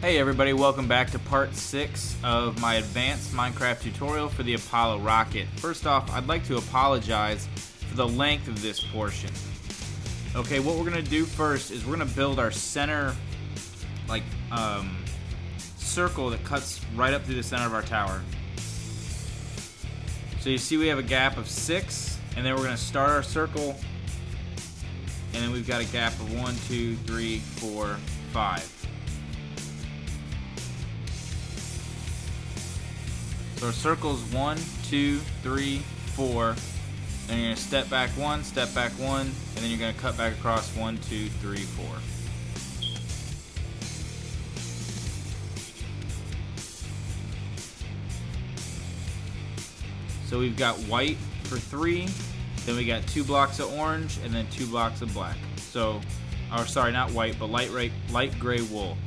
Hey everybody, welcome back to part 6 of my advanced Minecraft tutorial for the Apollo rocket. First off, I'd like to apologize for the length of this portion. Okay, what we're going to do first is we're going to build our center circle that cuts right up through the center of our tower. So you see we have a gap of 6, and then we're going to start our circle, and then we've got a gap of 1, 2, 3, 4, 5. So our circle's 1, 2, 3, 4. Then you're going to step back 1, and then you're going to cut back across 1, 2, 3, 4. So we've got white for 3, then we got 2 blocks of orange, and then 2 blocks of black. So, or sorry, not white, but light gray wool.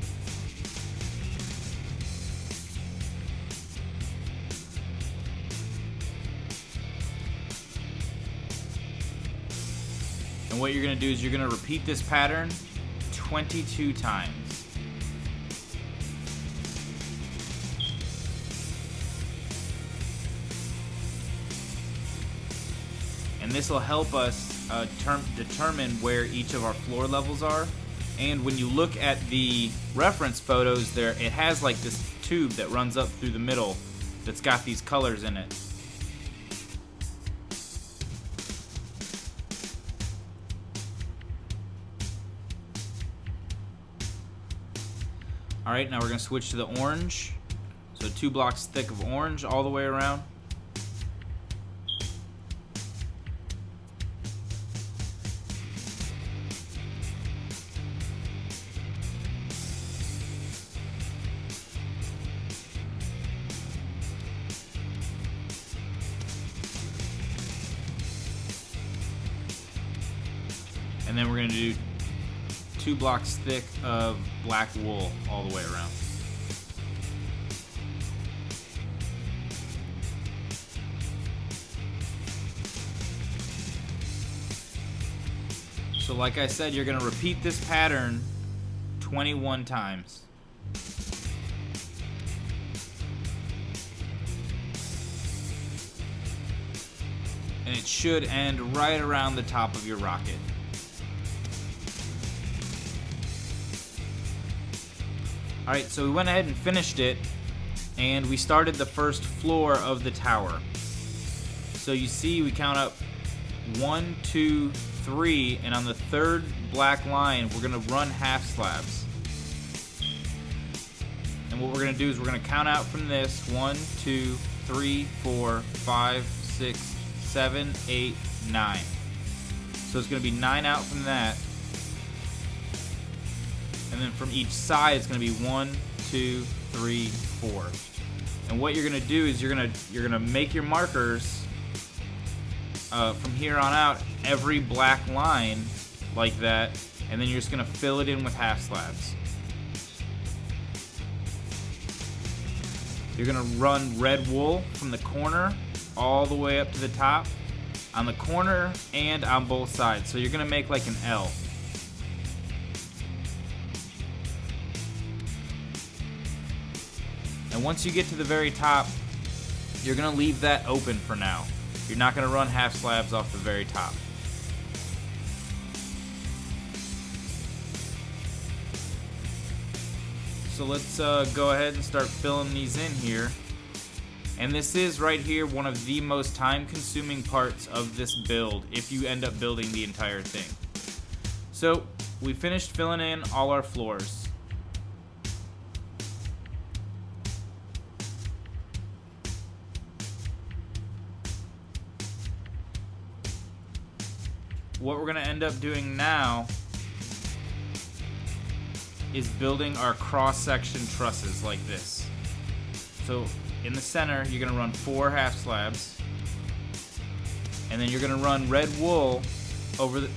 And what you're going to do is you're going to repeat this pattern 22 times. And this will help us determine where each of our floor levels are. And when you look at the reference photos there, it has like this tube that runs up through the middle that's got these colors in it. Alright, now we're going to switch to the orange. So 2 blocks thick of orange all the way around. And then we're going to do 2 blocks thick of black wool all the way around. So like I said, you're going to repeat this pattern 21 times. And it should end right around the top of your rocket. Alright, so we went ahead and finished it, and we started the first floor of the tower. So you see we count up 1, 2, 3, and on the third black line we're going to run half slabs. And what we're going to do is we're going to count out from this 1, 2, 3, 4, 5, 6, 7, 8, 9. So it's going to be 9 out from that. And then from each side it's going to be 1, 2, 3, 4. And what you're going to do is you're going to make your markers from here on out every black line like that, and then you're just going to fill it in with half slabs. You're going to run red wool from the corner all the way up to the top, on the corner and on both sides. So you're going to make like an L. And once you get to the very top, you're going to leave that open for now. You're not going to run half slabs off the very top. So let's go ahead and start filling these in here. And this is right here one of the most time-consuming parts of this build if you end up building the entire thing. So we finished filling in all our floors. What we're going to end up doing now is building our cross-section trusses like this. So in the center, you're going to run 4 half slabs, and then you're going to run red wool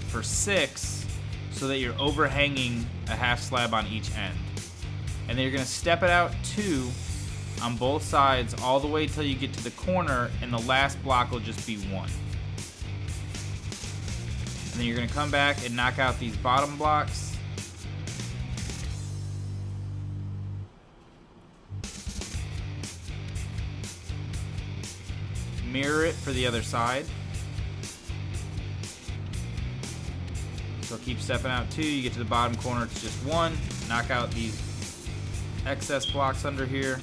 for 6 so that you're overhanging a half slab on each end. And then you're going to step it out 2 on both sides all the way till you get to the corner, and the last block will just be 1. And then you're going to come back and knock out these bottom blocks. mirror it for the other side. So keep stepping out 2. You get to the bottom corner, it's just 1. Knock out these excess blocks under here.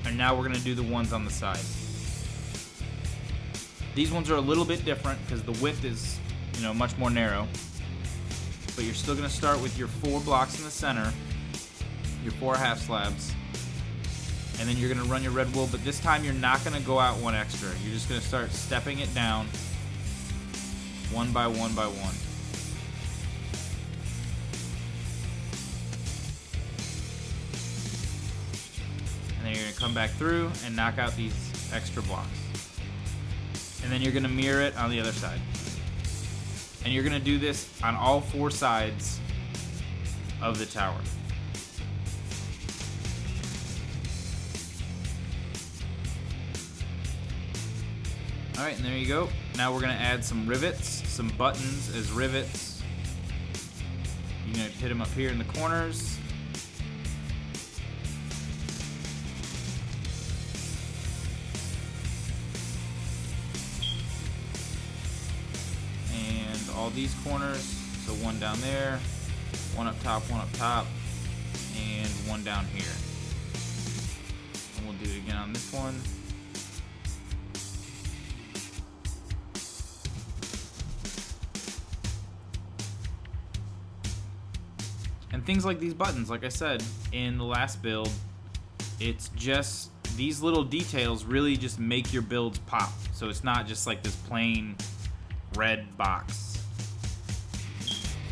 And now we're going to do the ones on the side. These ones are a little bit different because the width is, much more narrow. But you're still going to start with your 4 blocks in the center, your 4 half slabs, and then you're going to run your red wool, but this time you're not going to go out 1 extra. You're just going to start stepping it down 1 by 1 by 1. And then you're going to come back through and knock out these extra blocks. And then you're going to mirror it on the other side. And you're going to do this on all 4 sides of the tower. Alright, and there you go. Now we're going to add some rivets, some buttons as rivets. You're going to hit them up here in the corners. And all these corners, so 1 down there, 1 up top, and 1 down here. And we'll do it again on this one. And things like these buttons, like I said in the last build, it's just these little details really just make your builds pop. So it's not just like this plain red box.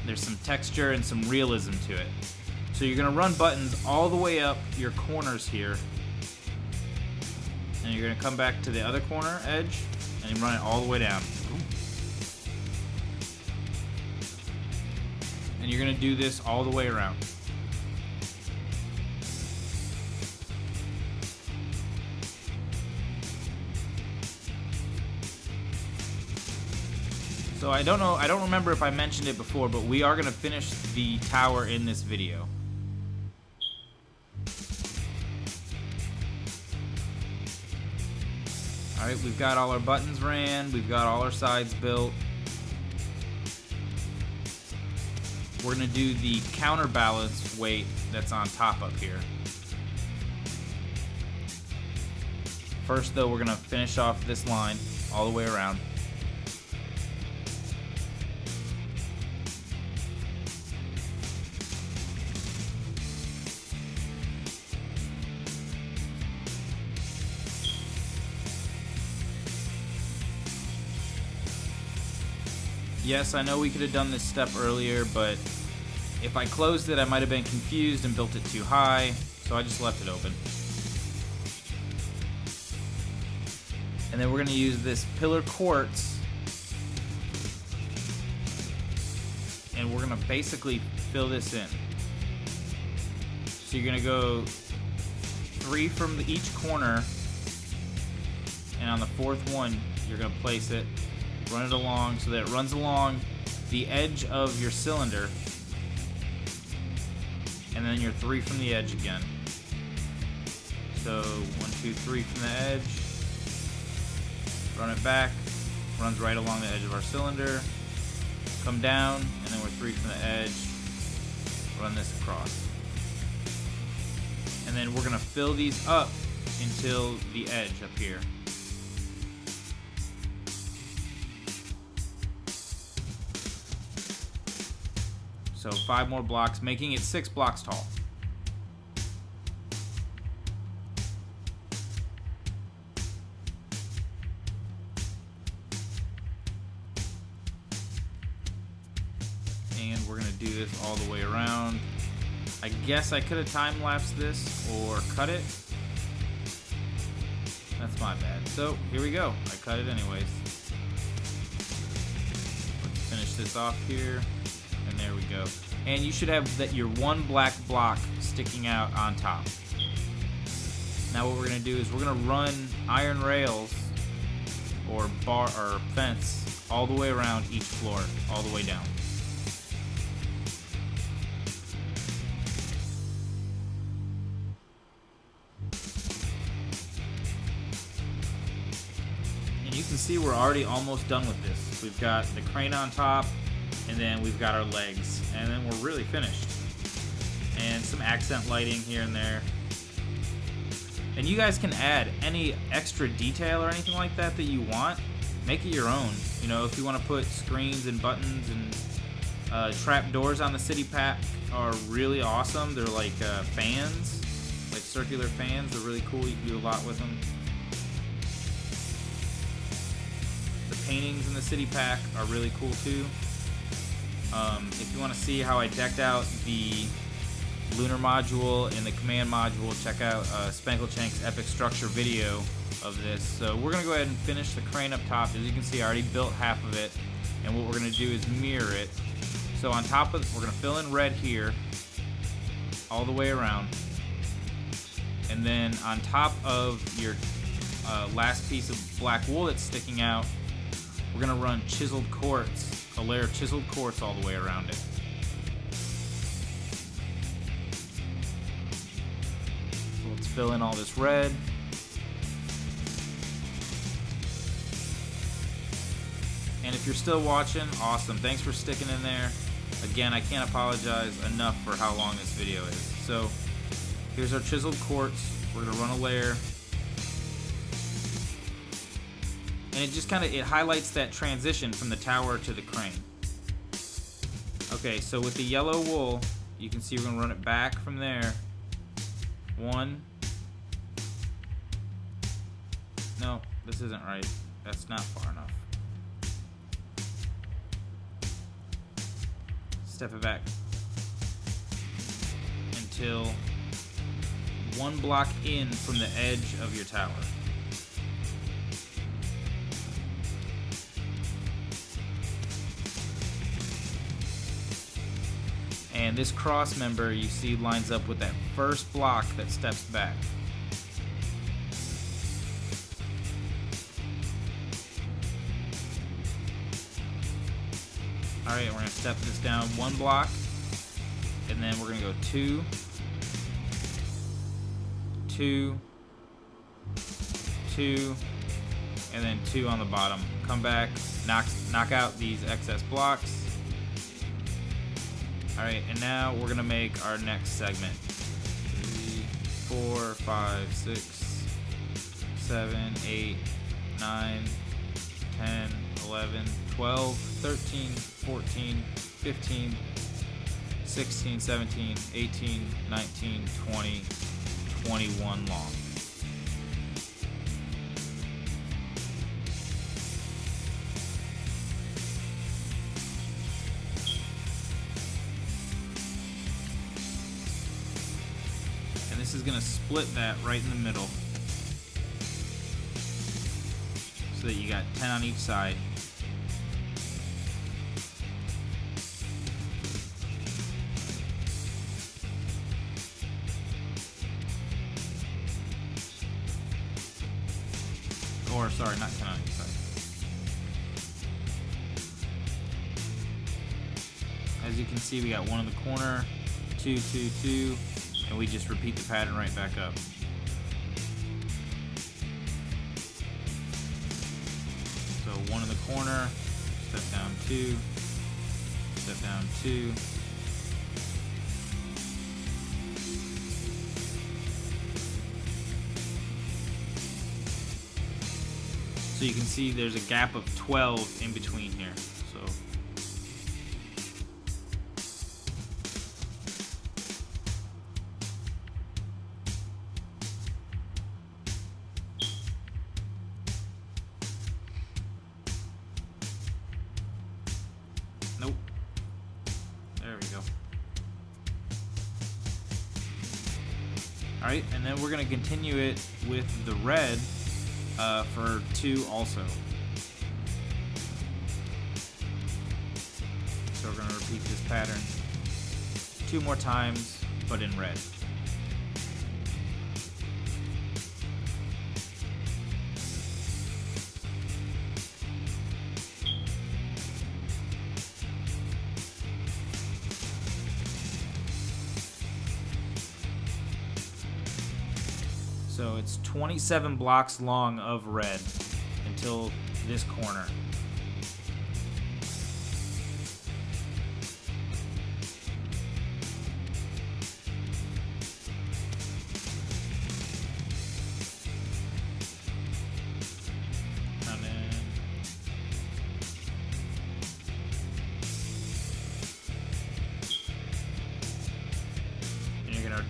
There's some texture and some realism to it. So you're gonna run buttons all the way up your corners here, and you're gonna come back to the other corner edge and run it all the way down. And you're going to do this all the way around. So I don't remember if I mentioned it before, but we are going to finish the tower in this video. Alright, we've got all our buttons ran, we've got all our sides built. We're going to do the counterbalance weight that's on top up here. First though, we're going to finish off this line all the way around. Yes, I know we could have done this step earlier, but if I closed it, I might have been confused and built it too high, so I just left it open. And then we're going to use this pillar quartz, and we're going to basically fill this in. So you're going to go 3 from each corner, and on the 4th one, you're going to place it, run it along so that it runs along the edge of your cylinder, and then you're 3 from the edge again. So 1, 2, 3 from the edge, run it back, runs right along the edge of our cylinder, come down, and then we're 3 from the edge, run this across. And then we're going to fill these up until the edge up here. So 5 more blocks, making it 6 blocks tall. And we're gonna do this all the way around. I guess I could have time-lapsed this or cut it. That's my bad. So here we go. I cut it anyways. Let's finish this off here. And there we go. And you should have that your 1 black block sticking out on top. Now what we're going to do is we're going to run iron rails or bar or fence all the way around each floor, all the way down. see, we're already almost done with this. We've got the crane on top, and then we've got our legs, and then we're really finished. And some accent lighting here and there. And you guys can add any extra detail or anything like that that you want. Make it your own. You know, if you want to put screens and buttons and trap doors on the city pack are really awesome. They're like fans, like circular fans. They're really cool. You can do a lot with them. The paintings in the city pack are really cool too. If you want to see how I decked out the lunar module and the command module, check out Spanklechank's epic structure video of this. So we're going to go ahead and finish the crane up top. As you can see, I already built half of it, and what we're going to do is mirror it. So on top of, we're going to fill in red here all the way around, and then on top of your last piece of black wool that's sticking out, we're going to run chiseled quartz, a layer of chiseled quartz all the way around it. So let's fill in all this red. And if you're still watching, awesome. Thanks for sticking in there. Again, I can't apologize enough for how long this video is. So here's our chiseled quartz. We're gonna run a layer. And it just it highlights that transition from the tower to the crane. Okay, so with the yellow wool, you can see we're gonna run it back from there. One. No, this isn't right. That's not far enough. Step it back until one block in from the edge of your tower. And this cross member you see lines up with that first block that steps back. Alright, we're going to step this down one block, and then we're going to go 2, 2, 2, and then 2 on the bottom. Come back, knock out these excess blocks. Alright, and now we're going to make our next segment. 3, 4, 5, 6, 7, 8, 9, 10, 11, 12, 13, 14, 15, 16, 17, 18, 19, 20, 21 long. And this is going to split that right in the middle so that you got 10 on each side. Or, sorry, not 10 on each side. As you can see, we got 1 in the corner, 2, 2, 2, and we just repeat the pattern right back up. So 1 in the corner, step down 2, step down 2. So you can see there's a gap of 12 in between here. So nope. There we go. Alright, and then we're going to continue it with the red for 2 also. So we're going to repeat this pattern 2 more times, but in red. So it's 27 blocks long of red until this corner.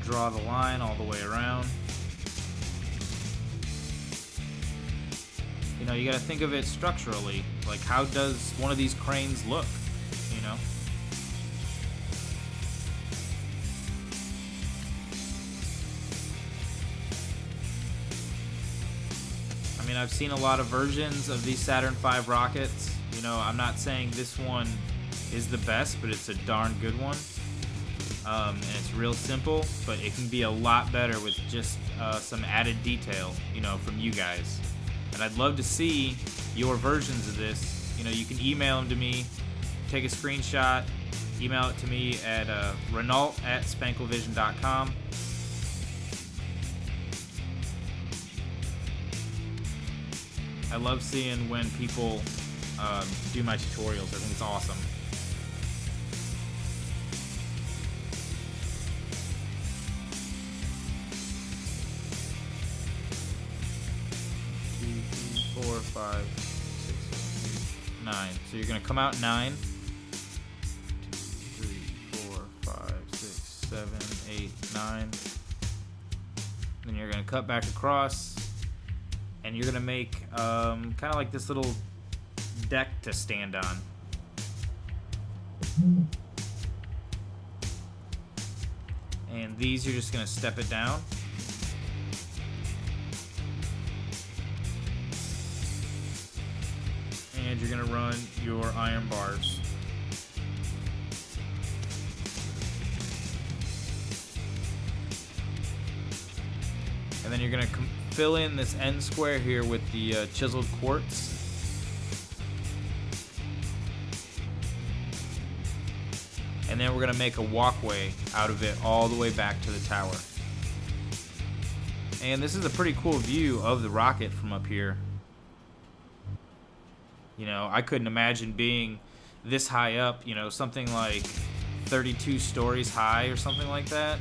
Draw the line all the way around. You know, you got to think of it structurally. Like, how does one of these cranes look? You know? I mean, I've seen a lot of versions of these Saturn V rockets. You know, I'm not saying this one is the best, but it's a darn good one. And it's real simple, but it can be a lot better with just some added detail, you know, from you guys. And I'd love to see your versions of this. You know, you can email them to me, take a screenshot, email it to me at Rannalt@spanklevision.com. I love seeing when people do my tutorials. I think it's awesome. Four, 5, 6, 7, 8, 9. So you're going to come out 9. 2, 3, 4, 5, 6, 7, 8, 9. Then you're going to cut back across, and you're going to make kind of like this little deck to stand on. And these, you're just going to step it down. And you're going to run your iron bars. And then you're going to fill in this end square here with the chiseled quartz. And then we're going to make a walkway out of it all the way back to the tower. And this is a pretty cool view of the rocket from up here. You know, I couldn't imagine being this high up, you know, something like 32 stories high or something like that.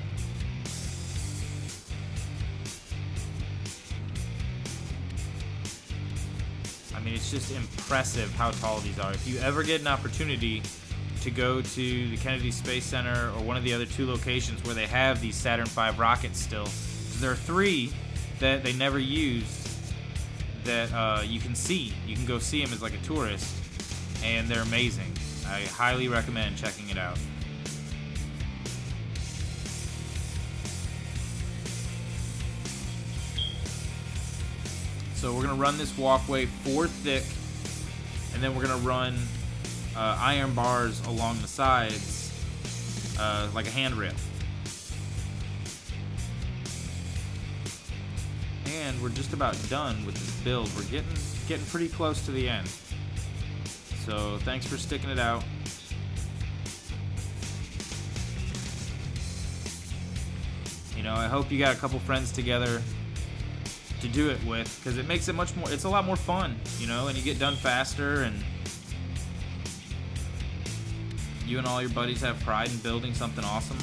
I mean, it's just impressive how tall these are. If you ever get an opportunity to go to the Kennedy Space Center or one of the other 2 locations where they have these Saturn V rockets still, 'cause there are 3 that they never used that you can see. You can go see them as like a tourist, and they're amazing. I highly recommend checking it out. So we're going to run this walkway 4 thick, and then we're going to run iron bars along the sides like a handrail. And we're just about done with this build. We're getting pretty close to the end. So thanks for sticking it out. You know, I hope you got a couple friends together to do it with, because it makes it much more, it's a lot more fun, you know, and you get done faster, and you and all your buddies have pride in building something awesome.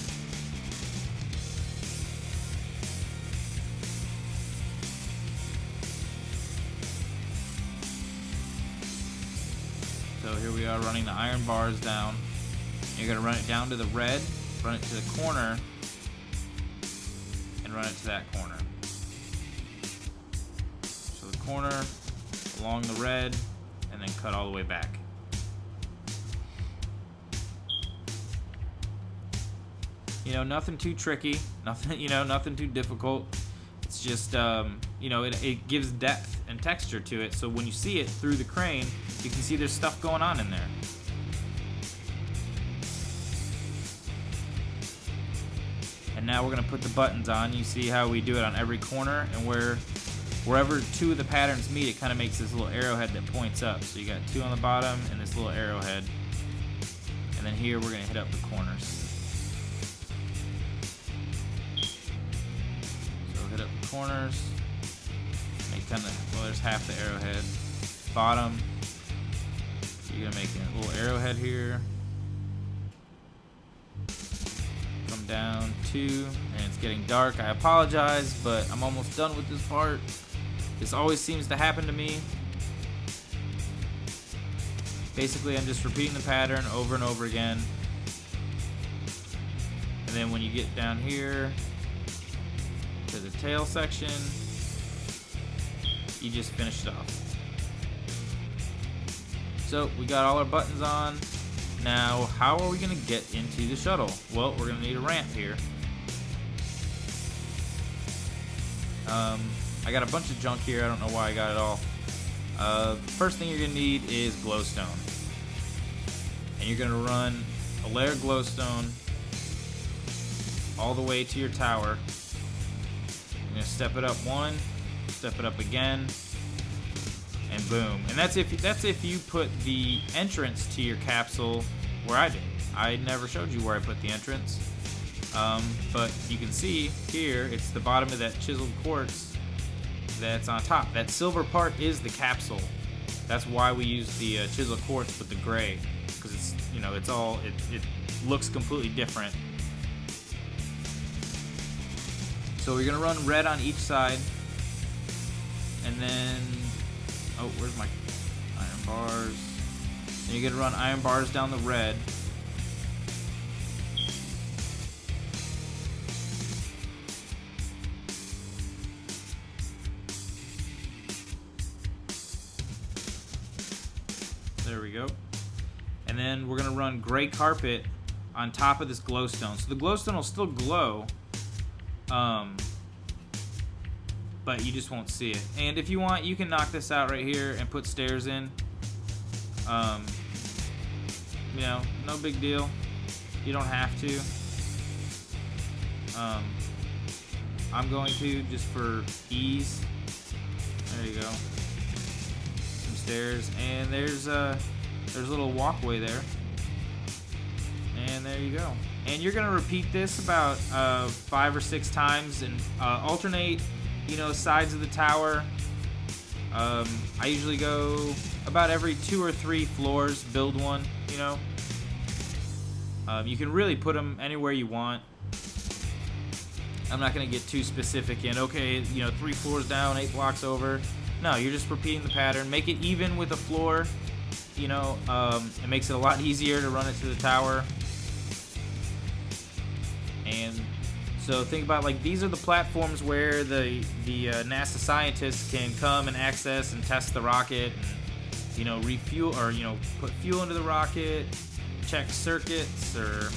So here we are running the iron bars down. You're going to run it down to the red, run it to the corner, and run it to that corner. So the corner, along the red, and then cut all the way back. You know, nothing too tricky, nothing too difficult. It's just, you know, it gives depth and texture to it, so when you see it through the crane, you can see there's stuff going on in there. And now we're going to put the buttons on. You see how we do it on every corner, and wherever 2 of the patterns meet, it kind of makes this little arrowhead that points up. So you got 2 on the bottom and this little arrowhead. And then here we're going to hit up the corners. So hit up the corners. Make kind of, well, there's half the arrowhead. bottom. You're gonna make a little arrowhead here. Come down 2, and it's getting dark. I apologize, but I'm almost done with this part. This always seems to happen to me. Basically, I'm just repeating the pattern over and over again. And then when you get down here to the tail section, you just finish it off. So we got all our buttons on. Now, how are we gonna get into the shuttle? Well, we're gonna need a ramp here. I got a bunch of junk here. I don't know why I got it all. First thing you're gonna need is glowstone. And you're gonna run a layer of glowstone all the way to your tower. You're gonna step it up 1, step it up again, and boom. And that's if you put the entrance to your capsule where I did. I never showed you where I put the entrance. But you can see here, it's the bottom of that chiseled quartz that's on top. That silver part is the capsule. That's why we use the chiseled quartz with the gray, because it's, you know, it's all, it looks completely different. So we're gonna run red on each side, and then, oh, where's my iron bars? And you're gonna run iron bars down the red. There we go. And then we're gonna run gray carpet on top of this glowstone. So the glowstone will still glow, but you just won't see it. And if you want, you can knock this out right here and put stairs in. You know, no big deal. You don't have to. I'm going to, just for ease. There you go. Some stairs, and there's a little walkway there. And there you go. And you're gonna repeat this about 5 or 6 times, and alternate, you know, sides of the tower. I usually go about every 2 or 3 floors, build one, you know. You can really put them anywhere you want. I'm not gonna get too specific in, okay, you know, 3 floors down, 8 blocks over. No, you're just repeating the pattern. Make it even with the floor, you know. It makes it a lot easier to run it to the tower. And so think about, like, these are the platforms where the NASA scientists can come and access and test the rocket, and, you know, refuel, or, you know, put fuel into the rocket, check circuits, or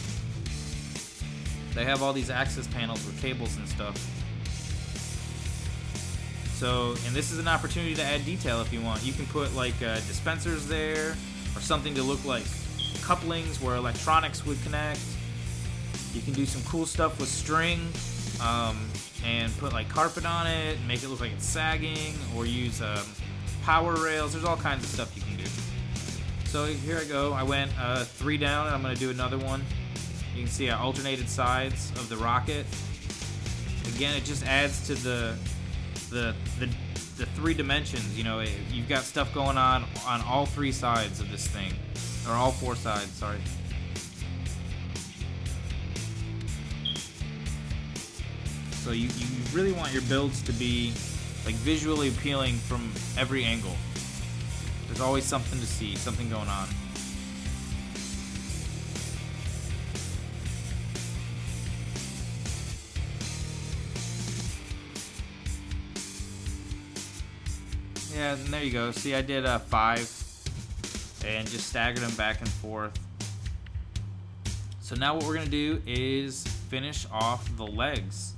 they have all these access panels with cables and stuff. So, and this is an opportunity to add detail if you want. You can put, like, dispensers there, or something to look like couplings where electronics would connect. You can do some cool stuff with string, and put, like, carpet on it and make it look like it's sagging, or use power rails. There's all kinds of stuff you can do. So here I go. I went 3 down, and I'm going to do another one. You can see I alternated sides of the rocket. Again, it just adds to the 3 dimensions. You know, you've got stuff going on all 3 sides of this thing, or all 4 sides. Sorry. So you really want your builds to be, like, visually appealing from every angle. There's always something to see, something going on. Yeah, and there you go. See, I did 5 and just staggered them back and forth. So now what we're gonna do is finish off the legs.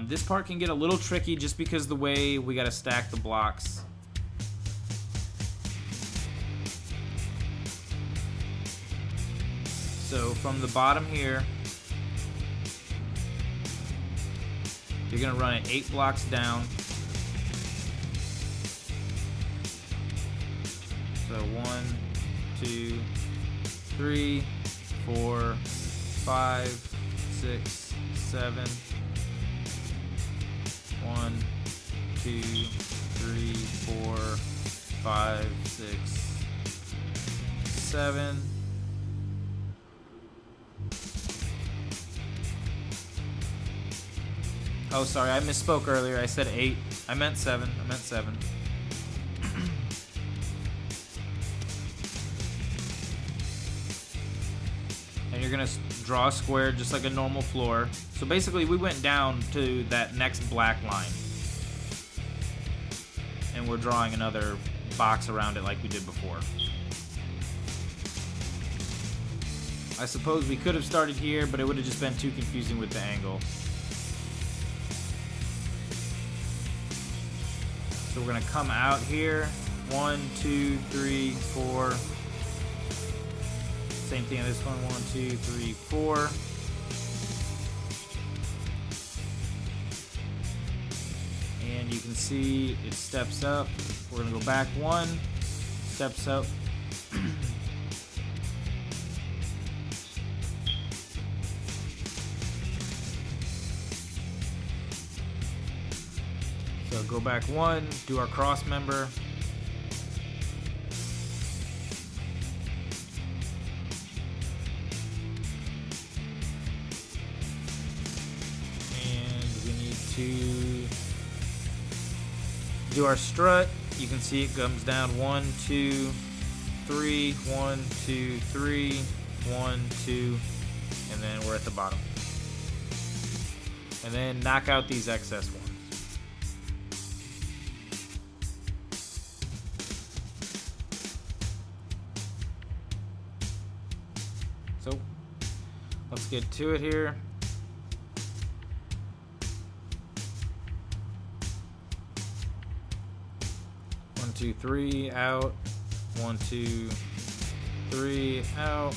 This part can get a little tricky just because the way we gotta stack the blocks. So from the bottom here, you're gonna run it 8 blocks down. So 1, 2, 3, 4, 5, 6, 7. 1, 2, 3, 4, 5, 6, 7. Oh, sorry, I misspoke earlier. I said 8. I meant 7. I meant 7. And you're gonna draw a square just like a normal floor. So basically, we went down to that next black line, and we're drawing another box around it like we did before. I suppose we could have started here, but it would have just been too confusing with the angle. So we're gonna come out here. 1, 2, 3, 4. Same thing on this one. 1, 2, 3, 4. And you can see it steps up. We're gonna go back 1, steps up. So go back 1, do our cross member. To do our strut, you can see it comes down 1, 2, 3, 1, 2, 3, 1, 2, and then we're at the bottom. And then knock out these excess ones. So let's get to it here. One, 2, 3, out. 1, 2, 3, out.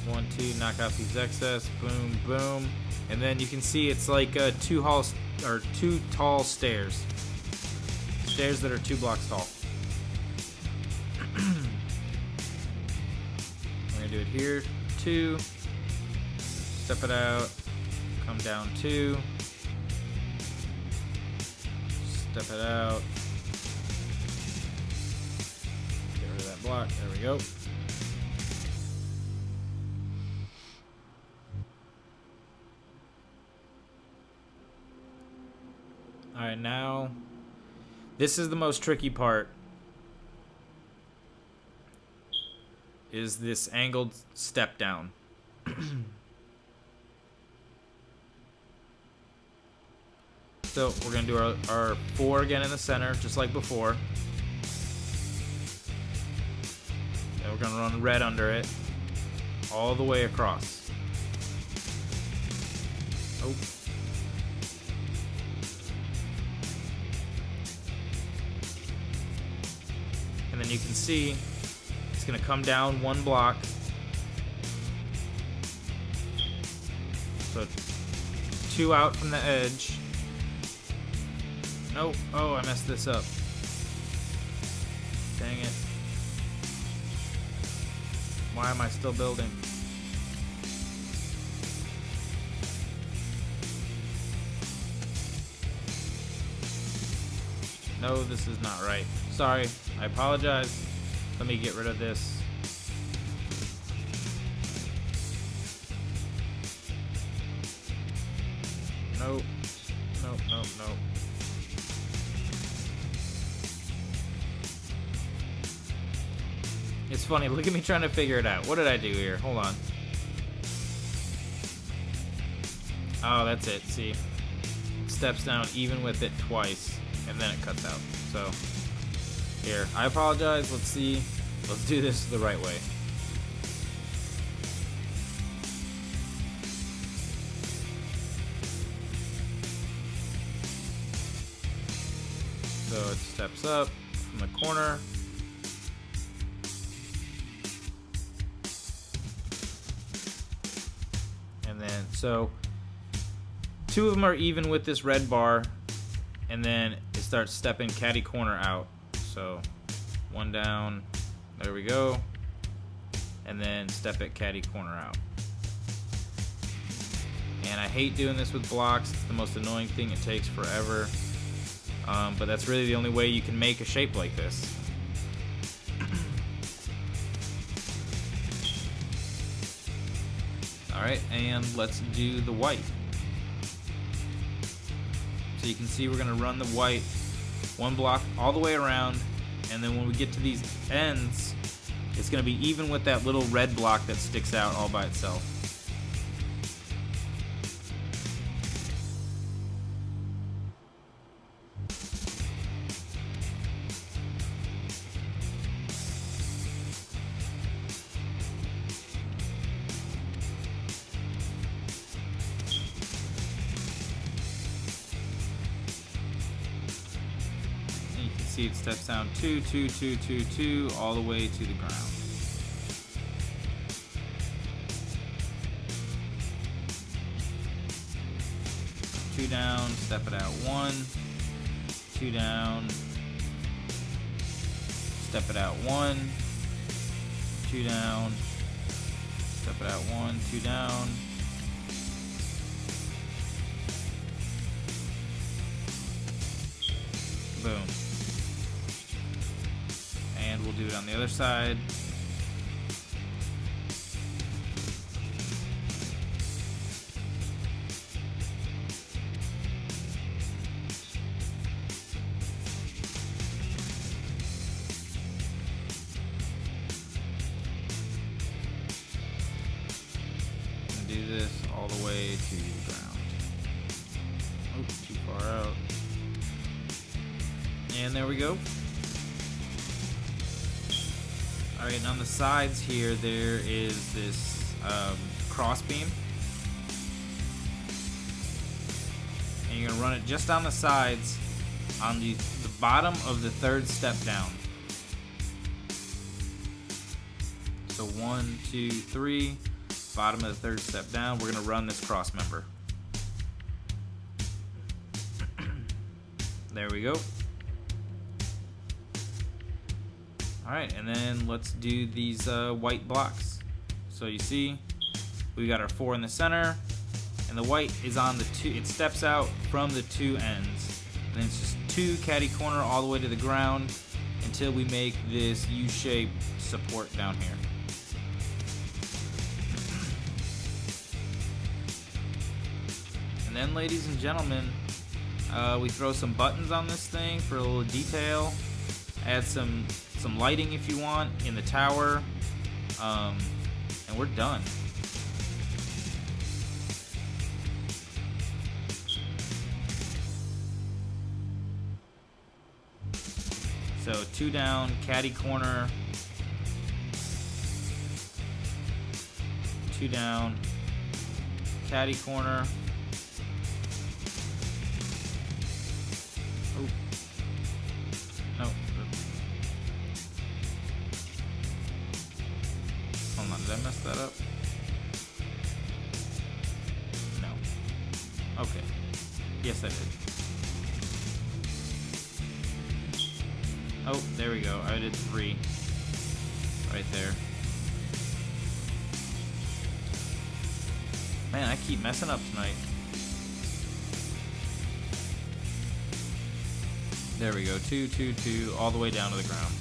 1, 2, knock out these excess. Boom, boom. And then you can see it's like two tall stairs. Stairs that are 2 blocks tall. We're gonna do it here. 2. Step it out. Come down 2. Step it out. Get rid of that block. There we go. Alright, now this is the most tricky part. Is this angled step down. So we're going to do our 4 again in the center, just like before. And we're going to run red under it all the way across. Oh. And then you can see it's going to come down 1 block. So 2 out from the edge. Nope. Oh, I messed this up. Dang it. Why am I still building? No, this is not right. Sorry. I apologize. Let me get rid of this. Nope. Nope, nope, nope. It's funny, look at me trying to figure it out. What did I do here? Hold on. Oh, that's it. See? Steps down even with it twice, and then it cuts out. So, here. I apologize. Let's see. Let's do this the right way. So it steps up from the corner. And then, so 2 of them are even with this red bar, and then it starts stepping catty corner out. So 1 down, there we go, and then step it catty corner out. And I hate doing this with blocks. It's the most annoying thing. It takes forever. But that's really the only way you can make a shape like this. Alright, and let's do the white. So you can see we're going to run the white one block all the way around, and then when we get to these ends, it's going to be even with that little red block that sticks out all by itself. See, it steps down 2, 2, 2, 2, 2, all the way to the ground. Two down, step it out 1, 2 down, step it out 1, 2 down, step it out 1, 2 down. Boom. And we'll do it on the other side. And do this all the way to the ground. Oops, too far out. And there we go. Alright, and on the sides here, there is this cross beam. And you're going to run it just on the sides on the bottom of the third step down. So 1, 2, 3, bottom of the third step down, we're going to run this cross member. There we go. Alright, and then let's do these white blocks. So you see, we got our 4 in the center, and the white is on the 2, it steps out from the 2 ends. And it's just 2 catty corner all the way to the ground until we make this U-shaped support down here. And then, ladies and gentlemen, we throw some buttons on this thing for a little detail. Add some lighting if you want in the tower, and we're done. So 2 down, catty corner, 2 down, catty corner. Oh. No. Hold on, did I mess that up? No. Okay. Yes, I did. Oh, there we go. I did 3. Right there. Man, I keep messing up tonight. There we go. 2, 2, 2, all the way down to the ground.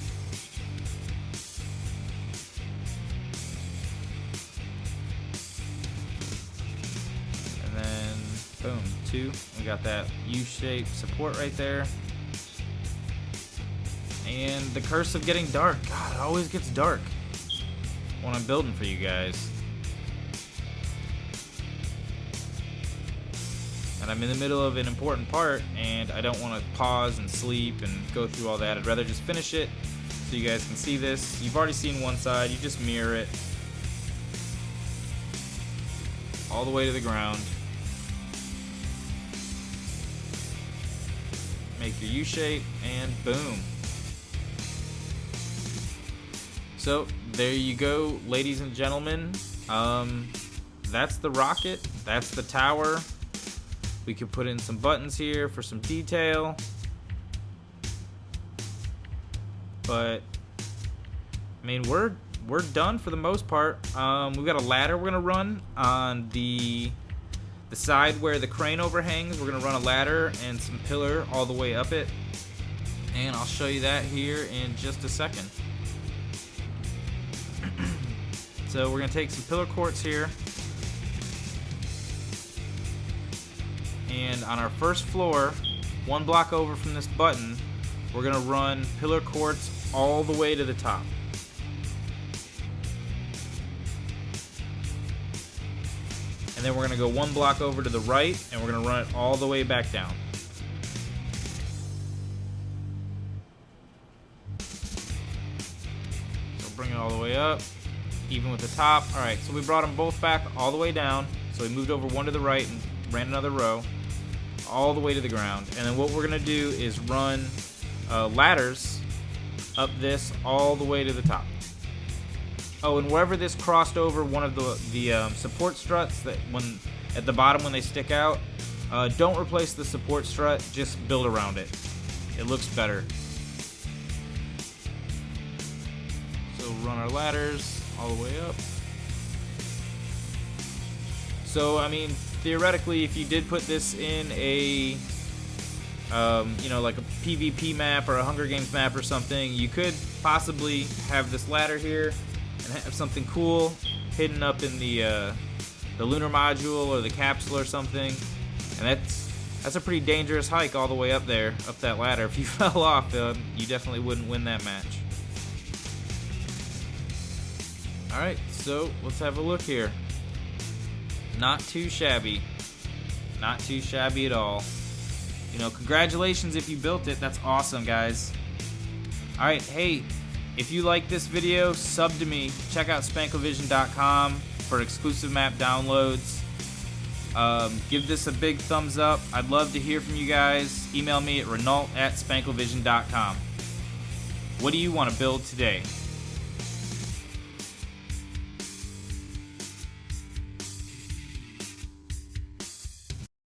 And then, boom, 2. We got that U-shaped support right there. And the curse of getting dark. God, it always gets dark when I'm building for you guys. And I'm in the middle of an important part, and I don't want to pause and sleep and go through all that. I'd rather just finish it so you guys can see this. You've already seen one side. You just mirror it all the way to the ground. Make your U-shape, and boom. So there you go, ladies and gentlemen. That's the rocket. That's the tower. We could put in some buttons here for some detail. But I mean, we're done for the most part. We've got a ladder we're gonna run on the The side where the crane overhangs, we're going to run a ladder and some pillar all the way up it. And I'll show you that here in just a second. So we're going to take some pillar quartz here. And on our first floor, one block over from this button, we're going to run pillar quartz all the way to the top. And then we're going to go one block over to the right, and we're going to run it all the way back down. So bring it all the way up, even with the top. Alright, so we brought them both back all the way down. So we moved over one to the right and ran another row all the way to the ground. And then what we're going to do is run ladders up this all the way to the top. Oh, and wherever this crossed over one of the support struts, that when at the bottom when they stick out, don't replace the support strut, just build around it. It looks better. So run our ladders all the way up. So I mean, theoretically, if you did put this in a you know, like a PvP map or a Hunger Games map or something, you could possibly have this ladder here and have something cool hidden up in the lunar module or the capsule or something. And that's a pretty dangerous hike all the way up there, up that ladder. If you fell off, you definitely wouldn't win that match. Alright, so let's have a look here. Not too shabby. Not too shabby at all. You know, congratulations if you built it. That's awesome, guys. Alright, hey, if you like this video, sub to me. Check out spanklevision.com for exclusive map downloads. Give this a big thumbs up. I'd love to hear from you guys. Email me at Rannalt@spanklevision.com. What do you want to build today?